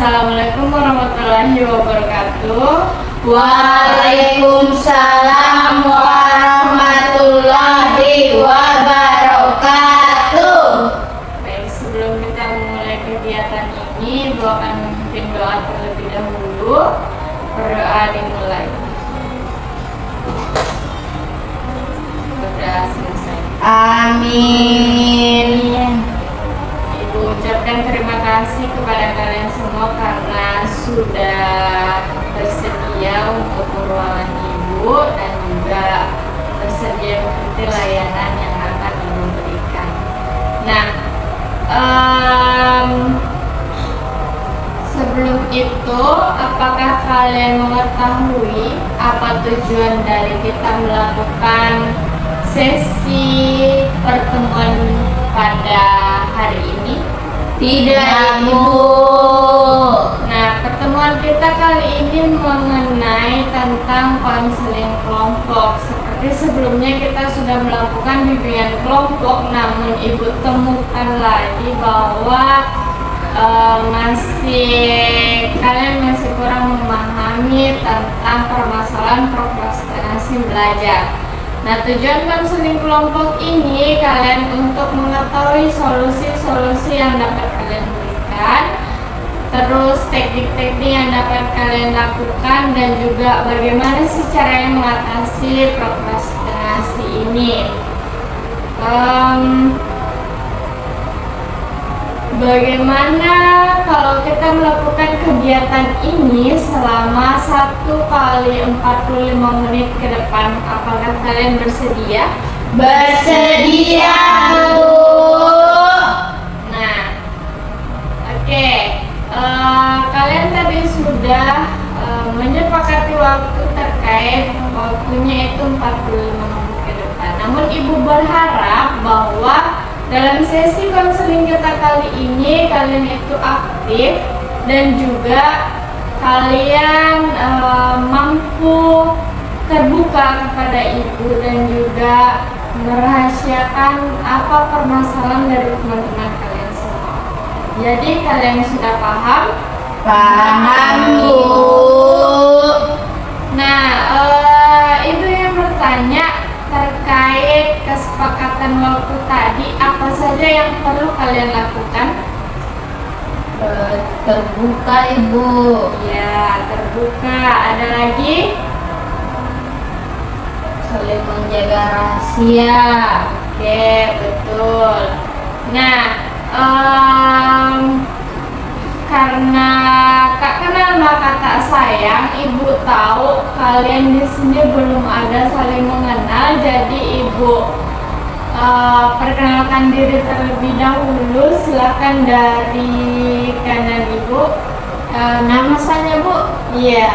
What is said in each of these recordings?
Assalamualaikum warahmatullahi wabarakatuh. Waalaikumsalam warahmatullahi wabarakatuh. Baik, sebelum kita memulai kegiatan ini, Ibu akan memimpin doa terlebih dahulu. Berdoa dimulai. Sudah selesai. Amin. Ibu ucapkan terima kasih kepada kalian semua karena sudah bersedia untuk meruangan Ibu dan juga bersedia mengikuti layanan yang akan Ibu berikan. Nah, sebelum itu, apakah kalian mengetahui apa tujuan dari kita melakukan sesi pertemuan pada hari ini? Tidak, Ibu. Nah, pertemuan kita kali ini mengenai tentang konseling kelompok. Seperti sebelumnya kita sudah melakukan bimbingan kelompok, namun Ibu temukan lagi bahwa kalian masih kurang memahami tentang permasalahan prokrastinasi belajar. Nah, tujuan konseling kelompok ini kalian untuk mengetahui solusi-solusi yang dapat kalian berikan, terus teknik-teknik yang dapat kalian lakukan, dan juga bagaimana sih caranya mengatasi prokrastinasi ini. Bagaimana kalau kita melakukan kegiatan ini selama 1 kali 45 menit ke depan? Apakah kalian bersedia? Bersedia, Bu. Nah, oke. Kalian tadi sudah menyepakati waktu terkait waktunya itu 45 menit ke depan. Namun Ibu berharap bahwa dalam sesi konseling kita kali ini kalian itu aktif dan juga kalian mampu terbuka kepada Ibu dan juga merahasiakan apa permasalahan dari teman-teman kalian semua. Jadi kalian sudah paham? Paham, Bu. Nah, Ibu yang bertanya terkait kesepakatan waktu tadi, apa saja yang perlu kalian lakukan? Terbuka, Ibu. Ya, terbuka. Ada lagi? Saling menjaga rahasia. Oke, betul. Nah, karena Kak kenal maka tak sayang, Ibu tahu kalian di sini belum ada saling mengenal, jadi Ibu perkenalkan diri terlebih dahulu. Silakan dari kanan Ibu. Nama saya, Bu. Iya.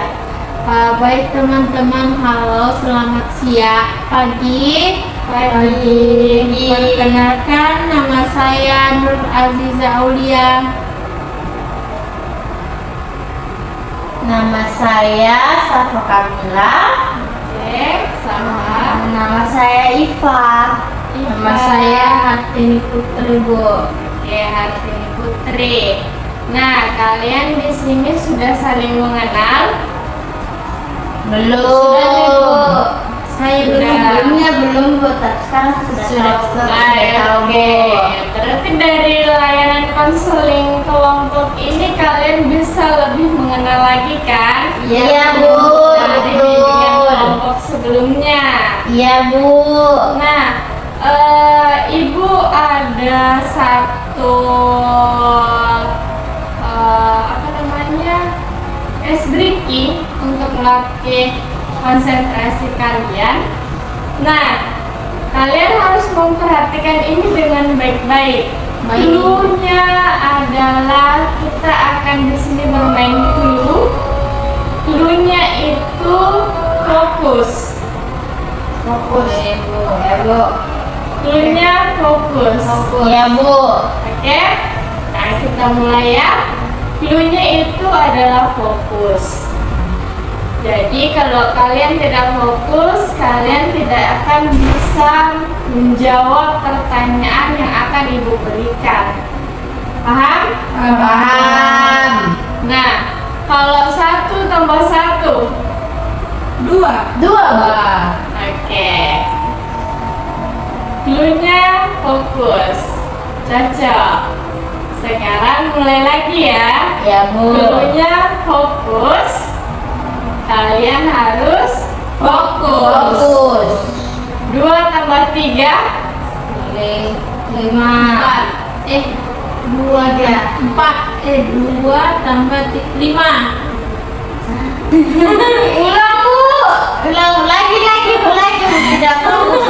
Baik teman-teman, halo, selamat siang, pagi. Perkenalkan, nama saya Nur Aziza Aulia. Nama saya Safa Kamila. Oke, sama. Nama saya Iva. Nama saya Hartini Putri, Bu. Oke, Hartini Putri. Nah, kalian di sini sudah saling mengenal? Belum. Saya Sudah. sebelumnya belum, Bu. Tapi sekarang sudah tahu, Oke. Bu. Berarti dari layanan konseling kelompok ini kalian bisa lebih mengenal lagi kan? Iya, Bu. Dari bimbingan kelompok sebelumnya. Iya, Bu. Nah, Ibu ada satu ice breaking untuk melatih konsentrasi kalian. Nah, kalian harus memperhatikan ini dengan baik-baik. Clue-nya adalah kita akan di sini bermain clue. Clue-nya itu fokus. Fokus, Bu. Ya, Bu. Clue-nya fokus. Ya, Bu. Oke. Nah, kita mulai ya. Clue-nya itu adalah fokus. Jadi kalau kalian tidak fokus, kalian tidak akan bisa menjawab pertanyaan yang akan Ibu berikan. Paham? Paham. Nah, 2. Oke. Cluenya fokus. Cocok. Sekarang mulai lagi ya. Ya, Bu. Cluenya fokus. Kalian harus fokus. Fokus. 2 tambah 3 5. 2 ya. 2 tambah 5. Ulang, Bu. Ulang lagi Bu. Tidak fokus.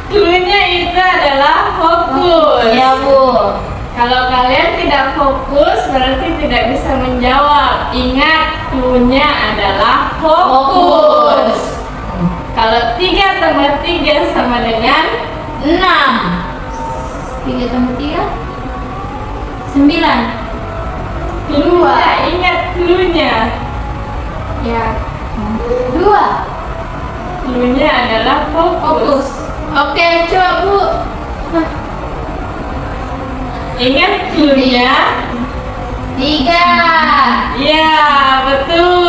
Cluenya itu adalah fokus. Ya, Bu. Kalau kalian tidak fokus berarti tidak bisa menjawab. Ingat, cluenya adalah fokus. Kalau 3 tambah 3 sama dengan 6. 3 tambah 3 9. cluenya. Ingat cluenya. Ya. 2. Cluenya adalah fokus. Oke, coba Bu. Ingat cluenya. 3. Ya, betul.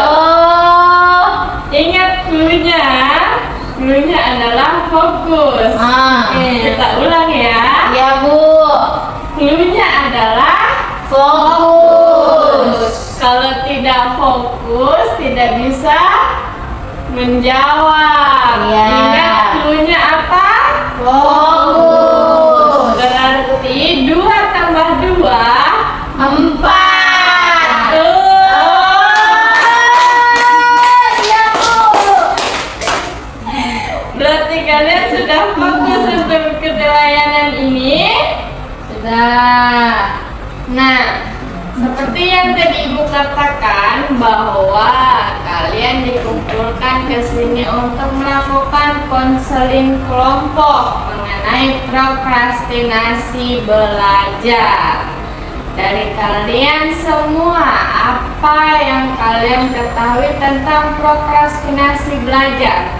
Oh. Ingat cluenya. Cluenya adalah fokus. Kita ulang ya. Ya, Bu. Cluenya adalah Fokus. kalau tidak fokus tidak bisa menjawab. Ya. Ingat cluenya apa? Fokus. Berarti 2 tambah 2 4. Ya, Bu. Berarti kalian sudah fokus untuk mengikuti layanan ini. Sudah. Nah, seperti yang tadi Ibu katakan bahwa kalian dikumpulkan ke sini untuk melakukan konseling kelompok mengenai prokrastinasi belajar. Dari kalian semua, apa yang kalian ketahui tentang prokrastinasi belajar?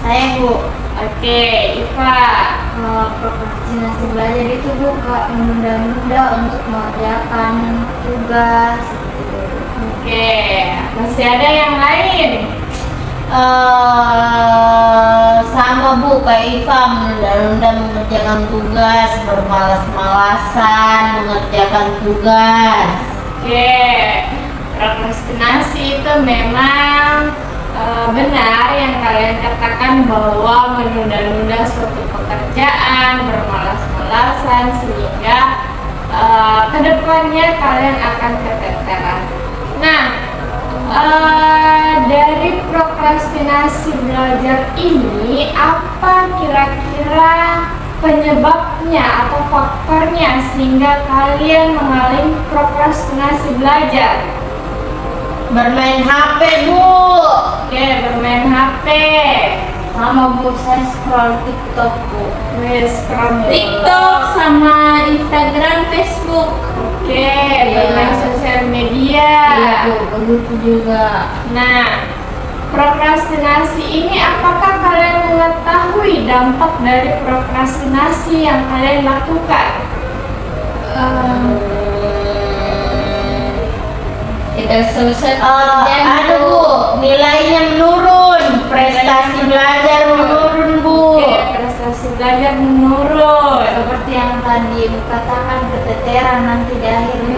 Saya, Bu. Oke, Iva. Prokrastinasi belajar itu, Bu, menunda-nunda untuk mengerjakan tugas. Oke, masih ada yang lain? Sama, Bu, kayak Iva, menunda-nunda mengerjakan tugas, bermalas-malasan mengerjakan tugas. Oke, prokrastinasi itu memang benar yang kalian katakan bahwa menunda-nunda suatu pekerjaan, bermalas-malasan sehingga kedepannya kalian akan keteteran. Nah, dari prokrastinasi belajar ini apa kira-kira penyebabnya atau faktornya sehingga kalian mengalami prokrastinasi belajar? Bermain HP, Bu. Oke, bermain HP. Sama, Bu, saya scroll TikTok, Bu. Scroll TikTok sama Instagram, Facebook. Oke, bermain sosial media. Iya, Bu, begitu juga. Nah, prokrastinasi ini apakah kalian mengetahui dampak dari prokrastinasi yang kalian lakukan? Tidak selesai pekerjaan, Bu. Nilainya menurun, prestasi belajar menurun, Bu. Oke, prestasi belajar menurun. Seperti yang tadi Ibu katakan, keteteran nanti di akhir, Bu.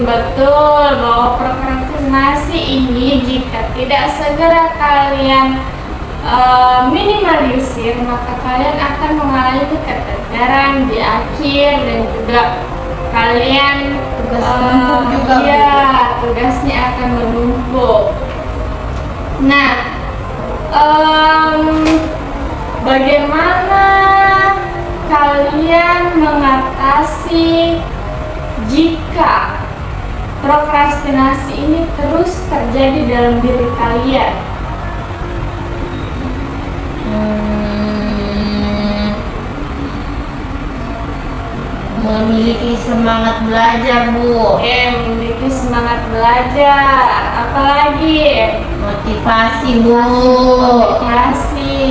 Betul bahwa prokrastinasi ini jika tidak segera kalian minimalisir, maka kalian akan mengalami keteteran di akhir dan juga kalian Tugas menumpuk juga, Bu. ya, tugasnya akan menumpuk. Nah, bagaimana kalian mengatasi jika prokrastinasi ini terus terjadi dalam diri kalian? Memiliki semangat belajar, Bu. Oke, memiliki semangat belajar. Apalagi? Motivasi, Bu. Motivasi.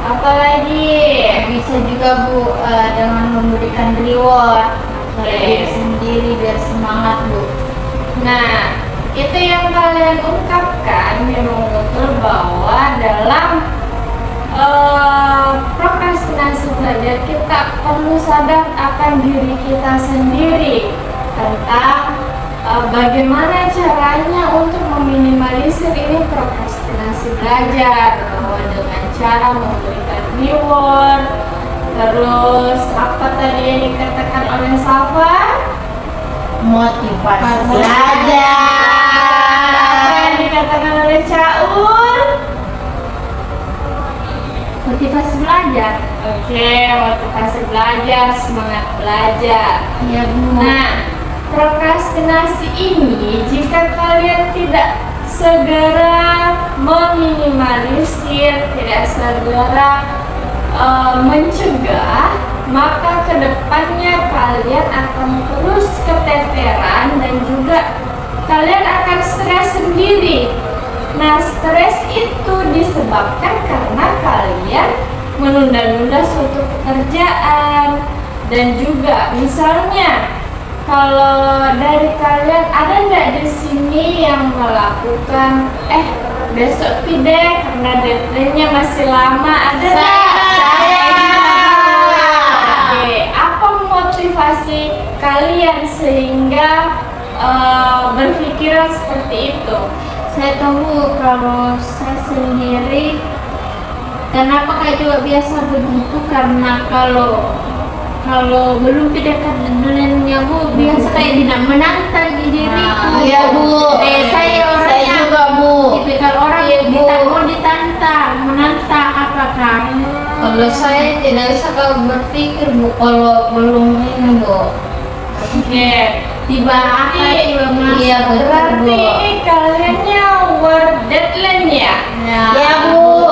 Apalagi? Bisa juga, Bu, dengan memberikan reward pada Oke. diri sendiri biar semangat, Bu. Nah, itu yang kalian ungkapkan memang betul bahwa dalam prokrastinasi belajar kita perlu sadar akan diri kita sendiri tentang bagaimana caranya untuk meminimalisir ini prokrastinasi belajar, bahwa dengan cara memberikan reward. Terus apa tadi yang dikatakan oleh Safa? Motivasi Apa belajar. yang dikatakan oleh Caul? Motivasi belajar. Oke, motivasi belajar, semangat belajar. Iya Bu. Nah, prokrastinasi ini jika kalian tidak segera meminimalisir, tidak segera mencegah, maka kedepannya kalian akan terus keteteran dan juga kalian akan stres sendiri. Nah, stres itu disebabkan karena kalian menunda-nunda suatu pekerjaan. Dan juga misalnya kalau dari kalian ada nggak di sini yang melakukan besok tidak karena deadline-nya masih lama, ada nggak? Oke, apa motivasi kalian sehingga berpikiran seperti itu? Saya tahu kalau saya sendiri, kenapa kayak juga biasa begitu, karena kalau belum dekat deadline-nya Bu, biasa kayak tidak menantang di diriku. Iya Bu. Saya orangnya Saya juga Bu. tipikal orang Iya, yang Bu. mau ditantang, menantang apakah. Kalau saya tidak bisa berpikir Bu kalau belum ini Bu. Oke, Tiba apa tiba masuk. Iya betul berarti Bu. ini kaliannya war deadline ya? Ya Bu.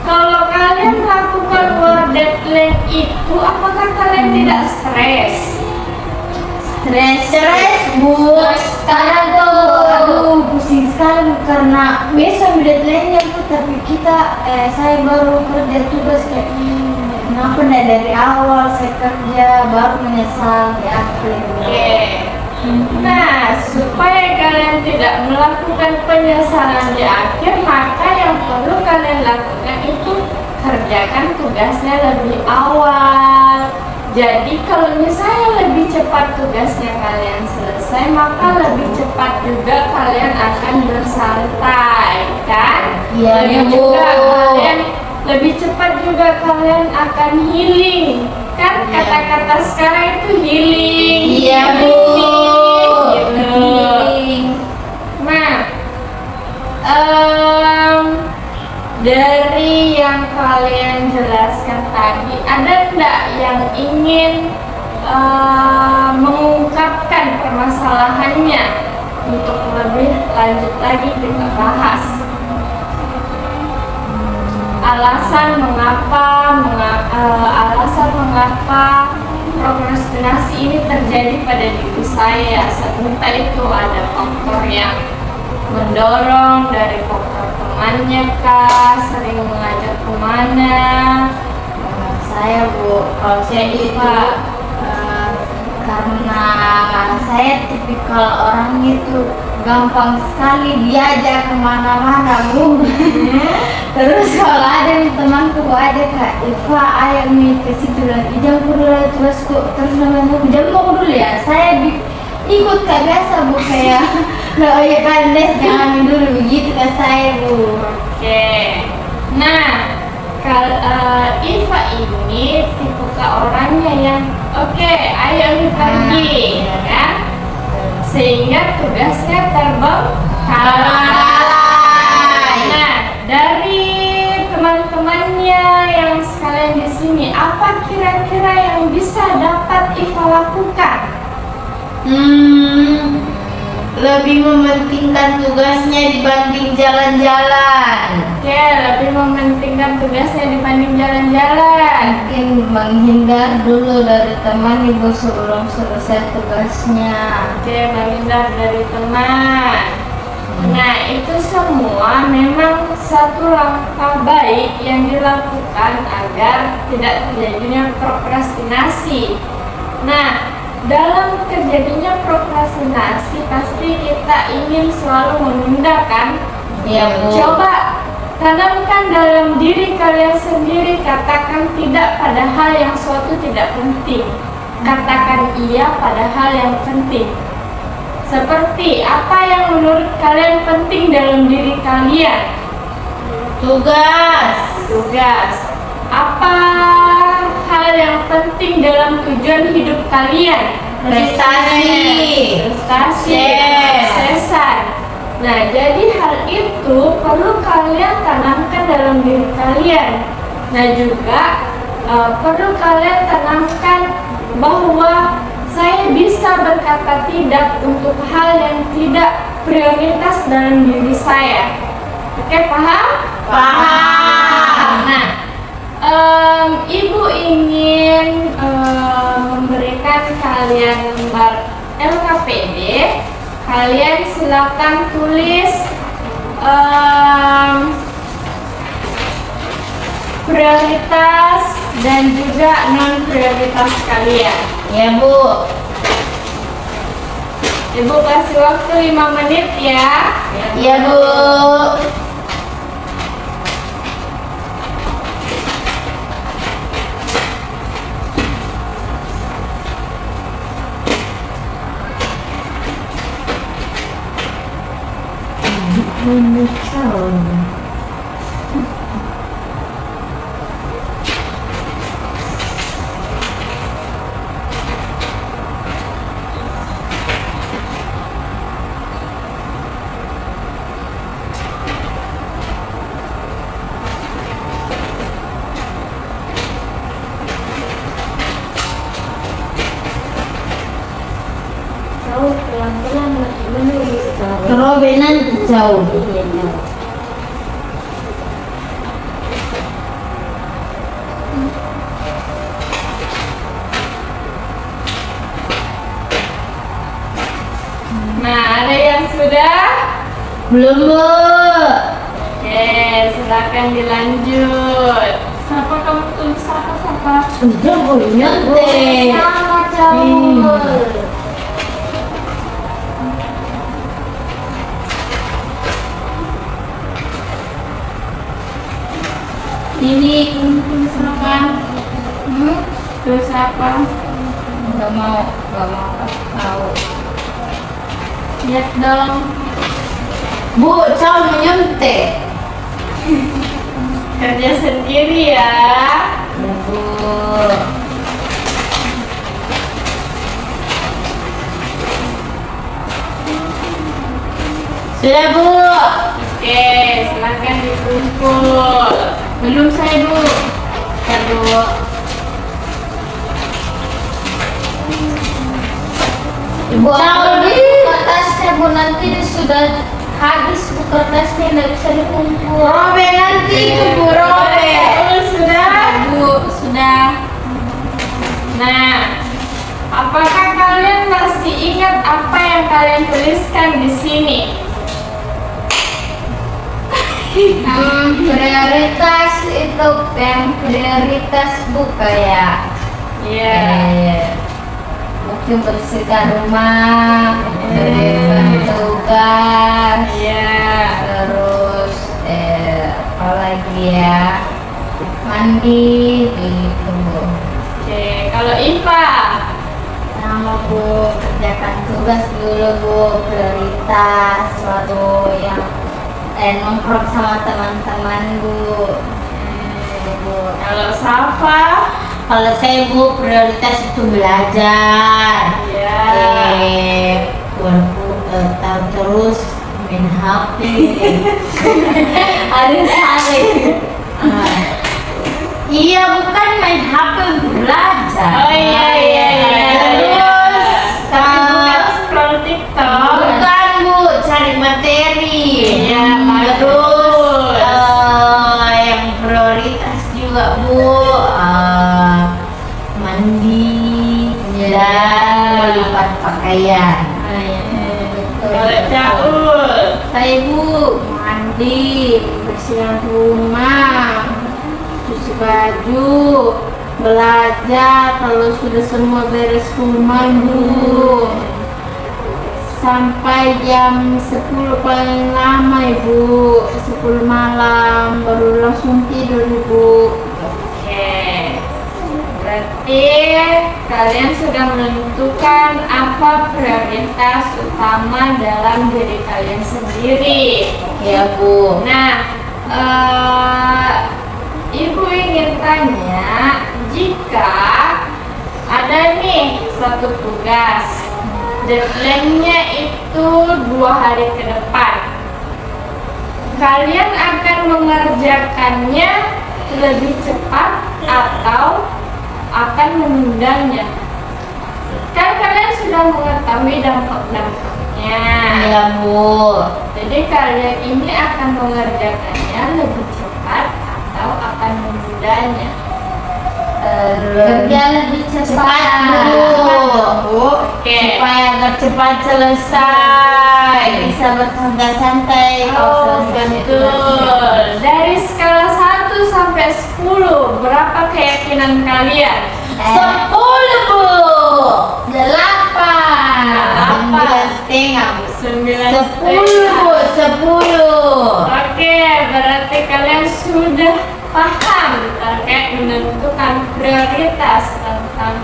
Kalau kalian melakukan war deadline itu, apakah kalian tidak stres? Stres Bu. Sekarang tuh aduh pusing sekali karena besok deadline-nya Bu, tapi saya baru kerja tugas kayak kenapa enggak dari awal saya kerja, baru menyesal di akhir. Oke. Nah, supaya kalian tidak melakukan penyesalan di akhir, maka yang perlu kalian lakukan itu kerjakan tugasnya lebih awal. Jadi kalau misalnya lebih cepat tugasnya kalian selesai, maka lebih cepat juga kalian akan bersantai, kan? Iya, Lebih Bu. juga kalian lebih cepat juga kalian akan healing, kan? Iya. Kata-kata sekarang itu healing. Iya, Bu. Gitu. Nah, dari yang kalian jelaskan tadi, ada enggak yang ingin mengungkapkan permasalahannya untuk lebih lanjut lagi kita bahas? Alasan mengapa prokrastinasi ini terjadi pada diri saya. Entah itu ada faktor yang mendorong dari faktor temannya kah, sering mengajak kemana. Saya Bu, kalau saya itu karena saya tipikal orang itu gampang sekali diajak kemana-mana Bu. Terus kalau ada nih temanku ada Kak Iva, ayo nih ke situ lagi, jangan dulu terus kok terus namanya jangan mau dulu ya. Saya ikut Kak biasa Bu, kayak oh ya kan deh jangan dulu begitu Kak saya Bu. Oke. Nah, Iva ini tipe orangnya yang oke, ayo kita pergi, ya kan? Sehingga tugasnya terbengkalai. Nah, dari teman-temannya yang sekalian di sini, apa kira-kira yang bisa dapat Iva lakukan? Lebih mementingkan tugasnya dibanding jalan-jalan. Oke, lebih mementingkan tugasnya dibanding jalan-jalan. Mungkin menghindar dulu dari teman Ibu sebelum selesai tugasnya. Oke, menghindar dari teman. Nah, itu semua memang satu langkah baik yang dilakukan agar tidak terjadinya prokrastinasi. Nah, dalam terjadinya prokrastinasi pasti kita ingin selalu menunda kan? Iya, Bu. Coba tanamkan dalam diri kalian sendiri, katakan tidak pada hal yang suatu tidak penting. Katakan iya pada hal yang penting. Seperti apa yang menurut kalian penting dalam diri kalian? Tugas. Apa hal yang penting dalam tujuan hidup kalian? Prestasi. Kesuksesan. Nah, jadi hal itu perlu kalian tanamkan dalam diri kalian. Nah, juga perlu kalian tanamkan bahwa saya bisa berkata tidak untuk hal yang tidak prioritas dalam diri saya. Oke, paham? Paham. Nah, Ibu ingin memberikan kalian lembar LKPD. Kalian silakan tulis prioritas dan juga non prioritas kalian. Ya, Bu. Ibu kasih waktu 5 menit ya. Iya, Bu. Tahu pelan-pelan menulis. Kerobenan jauh. Nah, ada yang sudah? Belum, Bu. Oke, silakan dilanjut. Siapa kamu tulis apa? Udah, Bu. Nyontek. Sama Caul. Ini tulis apa? Tulis apa? Gak mau tahu. Lihat dong. Bu, Caul menyontek. Kerja sendiri ya. Ya, Bu. Sudah, Bu. Oke, silakan dikumpul. Belum saya, Bu. Ya, Bu. Ibu Caul, kertasnya, Bu, nanti sudah habis Bu kertasnya, nggak bisa dikumpul. Robe nanti itu, Bu, robe. Sudah? Bu, sudah. Nah, apakah kalian masih ingat apa yang kalian tuliskan di sini? Prioritas itu yang prioritas Bu kayak mungkin bersihkan rumah, bereskan tugas, terus apa lagi ya, mandi gitu Bu. Oke, kalau IPA? Sama Bu, kerjakan tugas dulu Bu, prioritas baru yang nongkrong sama teman-teman Bu. Bu. Kalau Safa? Kalau saya Bu, prioritas itu belajar. Tahu terus main HP. Harus saling. Iya, bukan main HP untuk belajar. Oh iya. Terus Bukan scroll TikTok. bukan Bu, cari materi. Iya, Terus bagus. yang prioritas juga Bu, mandi dan melipat pakaian. Kalau Caul? Saya Bu, mandi, bersihin rumah, cuci baju, belajar. Kalau sudah semua beres rumah Bu, sampai jam 10 paling lama Ibu, 10 malam baru langsung tidur Ibu. Oke, berarti kalian sudah menentukan apa prioritas utama dalam diri kalian sendiri. Ya Bu. Nah, Ibu ingin tanya, jika ada nih satu tugas, deadline-nya itu 2 hari ke depan, kalian akan mengerjakannya lebih cepat atau akan menundanya? Kan kalian sudah mengetahui dampak-dampaknya. Ya Bu. Jadi kalian ini akan mengerjakannya lebih cepat atau akan menundanya? Kerja lebih cepat Bu. Oke. Supaya agar cepat selesai, bisa bersantai-santai. Oh, betul. Dari skala 1 sampai 10, berapa keyakinan kalian? 10 Bu. 8. Apa? 9,5 Bu. 10 9,5. Bu. 10. Oke, berarti kalian sudah paham terkait menentukan prioritas tentang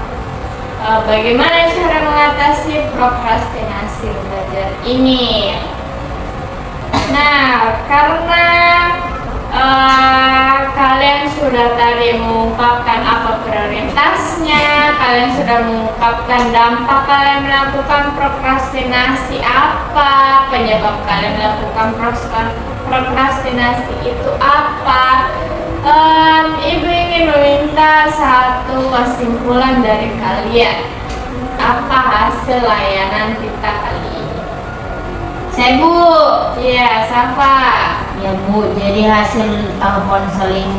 bagaimana cara mengatasi prokrastinasi belajar ini. Nah, karena kalian sudah tadi mengungkapkan apa prioritasnya, kalian sudah mengungkapkan dampak kalian melakukan prokrastinasi apa, penyebab kalian melakukan prokrastinasi itu apa. Ibu ingin meminta satu kesimpulan dari kalian. Apa hasil layanan kita kali ini? Saya Bu. Iya, Safa. Ya Bu, jadi hasil konseling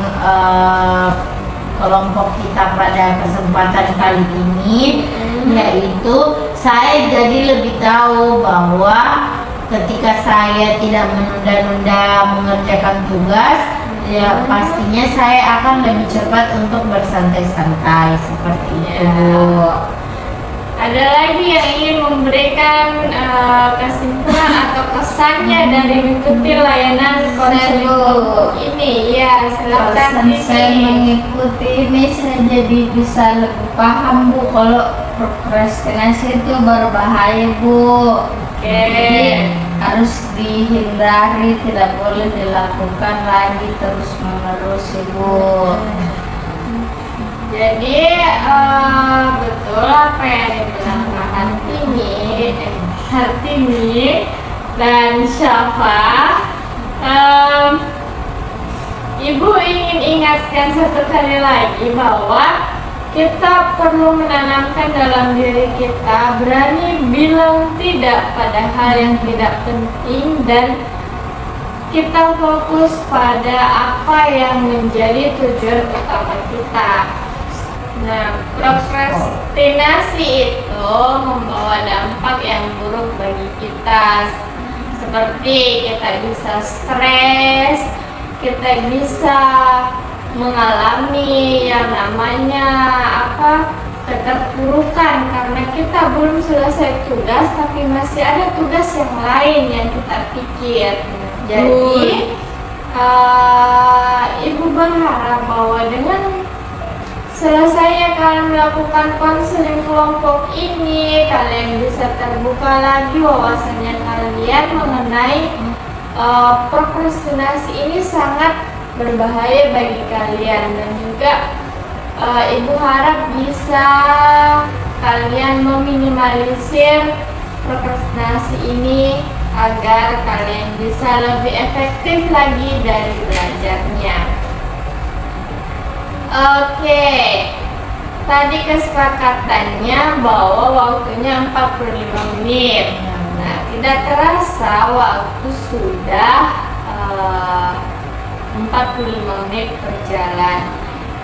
kelompok kita pada kesempatan kali ini yaitu saya jadi lebih tahu bahwa ketika saya tidak menunda-nunda mengerjakan tugas, ya pastinya saya akan lebih cepat untuk bersantai-santai seperti itu. Ada lagi yang ingin memberikan kesimpulan atau kesannya dari mengikuti layanan konseling kelompok ini? Ya, silakan. Kalau saya mengikuti ini, saya jadi bisa lebih paham Bu kalau prokrastinasi itu berbahaya Bu. Oke. Jadi harus dihindari, tidak boleh dilakukan lagi terus menerus Ibu. Jadi betul apa yang dibilang Kak Hartini dan Syafa. Ibu ingin ingatkan satu kali lagi bahwa kita perlu menanamkan dalam diri kita berani bilang tidak pada hal yang tidak penting dan kita fokus pada apa yang menjadi tujuan utama kita. Nah, prokrastinasi itu membawa dampak yang buruk bagi kita, seperti kita bisa stres, kita bisa mengalami yang namanya keterpurukan karena kita belum selesai tugas tapi masih ada tugas yang lain yang kita pikir. Jadi Ibu berharap bahwa dengan selesainya kalian melakukan konseling kelompok ini, kalian bisa terbuka lagi wawasannya kalian mengenai prokrastinasi ini sangat berbahaya bagi kalian, dan juga Ibu harap bisa kalian meminimalisir prokrastinasi ini agar kalian bisa lebih efektif lagi dari belajarnya. Oke, tadi kesepakatannya bahwa waktunya 45 menit. Nah, tidak terasa waktu sudah 45 menit berjalan.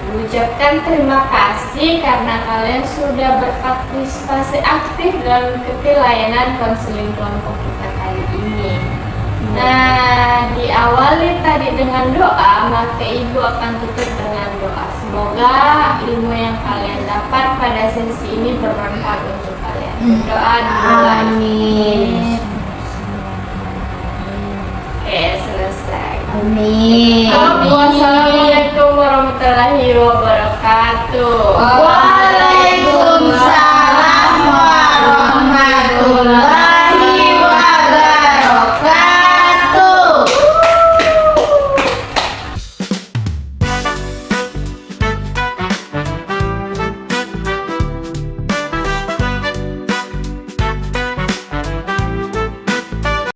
Mengucapkan terima kasih karena kalian sudah berpartisipasi aktif dalam mengikuti layanan konseling kelompok kita kali ini. Nah, diawali tadi dengan doa, maka Ibu akan tutup dengan berdoa. Semoga ilmu yang kalian dapat pada sesi ini bermanfaat untuk kalian. Berdoa dimulai. Amin. Oke, selesai. Amin. Wassalamualaikum warahmatullahi wabarakatuh.